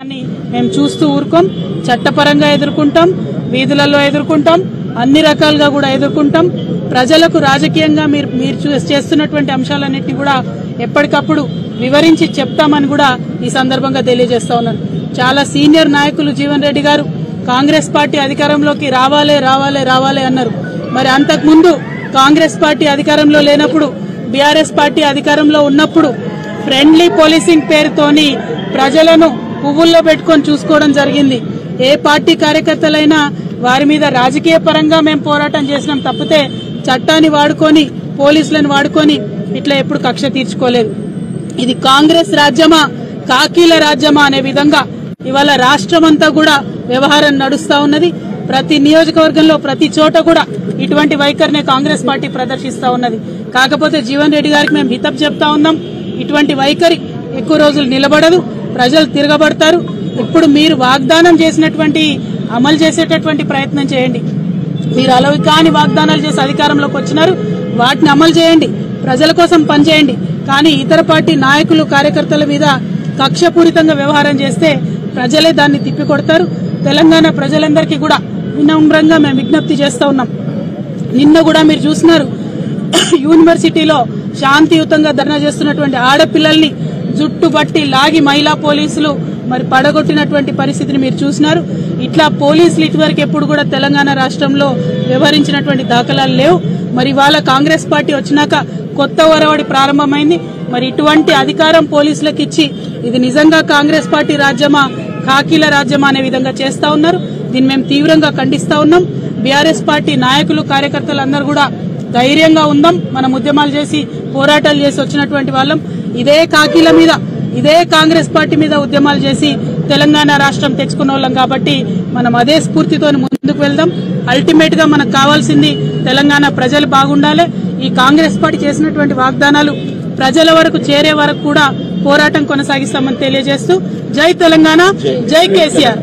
మేము చూస్తూ ఊరుకోం. చట్టపరంగా ఎదుర్కొంటాం, వీధులలో ఎదుర్కొంటాం, అన్ని రకాలుగా కూడా ఎదుర్కొంటాం. ప్రజలకు రాజకీయంగా మీరు చేస్తున్నటువంటి అంశాలన్నింటినీ కూడా ఎప్పటికప్పుడు వివరించి చెప్తామని కూడా ఈ సందర్భంగా తెలియజేస్తా ఉన్నాను. చాలా సీనియర్ నాయకులు జీవన్ రెడ్డి గారు కాంగ్రెస్ పార్టీ అధికారంలోకి రావాలే రావాలే రావాలే అన్నారు. మరి అంతకుముందు కాంగ్రెస్ పార్టీ అధికారంలో లేనప్పుడు, బీఆర్ఎస్ పార్టీ అధికారంలో ఉన్నప్పుడు ఫ్రెండ్లీ పోలీసింగ్ పేరుతోని ప్రజలను పువ్వుల్లో పెట్టుకొని చూసుకోవడం జరిగింది. ఏ పార్టీ కార్యకర్తలైనా వారి మీద రాజకీయ పరంగా మేము పోరాటం చేసినాం తప్పితే చట్టాన్ని వాడుకొని, పోలీసులను వాడుకొని ఇట్లా ఎప్పుడు కక్ష తీర్చుకోలేదు. ఇది కాంగ్రెస్ రాజ్యమా, కాకీల రాజ్యమా అనే విధంగా ఇవాళ రాష్ట్రమంతా కూడా వ్యవహారం నడుస్తా ఉన్నది. ప్రతి నియోజకవర్గంలో ప్రతి చోట కూడా ఇటువంటి వైఖరినే కాంగ్రెస్ పార్టీ ప్రదర్శిస్తా ఉన్నది. కాకపోతే జీవన్ రెడ్డి గారికి మేము హితవు చెప్తా ఉన్నాం, ఇటువంటి వైఖరి ఎక్కువ రోజులు నిలబడదు, ప్రజలు తిరగబడతారు. ఇప్పుడు మీరు వాగ్దానం చేసినటువంటి అమలు చేసేటటువంటి ప్రయత్నం చేయండి. మీరు అలవి కాని వాగ్దానాలు చేసి అధికారంలోకి వచ్చినారు, వాటిని అమలు చేయండి, ప్రజల కోసం పనిచేయండి. కానీ ఇతర పార్టీ నాయకులు, కార్యకర్తల మీద కక్షపూరితంగా వ్యవహారం చేస్తే ప్రజలే దాన్ని తిప్పికొడతారు. తెలంగాణ ప్రజలందరికీ కూడా వినమ్రంగా మేము విజ్ఞప్తి చేస్తా ఉన్నాం. నిన్న కూడా మీరు చూస్తున్నారు, యూనివర్సిటీలో శాంతియుతంగా ధర్నా చేస్తున్నటువంటి ఆడపిల్లల్ని జుట్టు బట్టి లాగి మహిళా పోలీసులు మరి పడగొట్టినటువంటి పరిస్థితిని మీరు చూసినారు. ఇట్లా పోలీసులు ఇటువరకు ఎప్పుడు కూడా తెలంగాణ రాష్ట్రంలో వ్యవహరించినటువంటి దాఖలాలు లేవు. మరి వాళ్ళ కాంగ్రెస్ పార్టీ వచ్చినాక కొత్త ఒరవడి ప్రారంభమైంది. మరి ఇటువంటి అధికారం పోలీసులకు ఇచ్చి ఇది నిజంగా కాంగ్రెస్ పార్టీ రాజ్యమా, కాకీల రాజ్యమా అనే విధంగా చేస్తా ఉన్నారు. దీన్ని మేము తీవ్రంగా ఖండిస్తా ఉన్నాం. బీఆర్ఎస్ పార్టీ నాయకులు, కార్యకర్తలు అందరూ కూడా ధైర్యంగా ఉందాం. మనం ఉద్యమాలు చేసి, పోరాటాలు చేసి వచ్చినటువంటి వాళ్ళం. ఇదే కాకీల మీద, ఇదే కాంగ్రెస్ పార్టీ మీద ఉద్యమాలు చేసి తెలంగాణ రాష్ట్రం తెచ్చుకున్న వాళ్ళం కాబట్టి మనం అదే స్ఫూర్తితో ముందుకు వెళ్దాం. అల్టిమేట్ గా మనకు కావాల్సింది తెలంగాణ ప్రజలు బాగుండాలి. ఈ కాంగ్రెస్ పార్టీ చేసినటువంటి వాగ్దానాలు ప్రజల వరకు చేరే వరకు కూడా పోరాటం కొనసాగిస్తామని తెలియజేస్తూ జై తెలంగాణ, జై కేసీఆర్.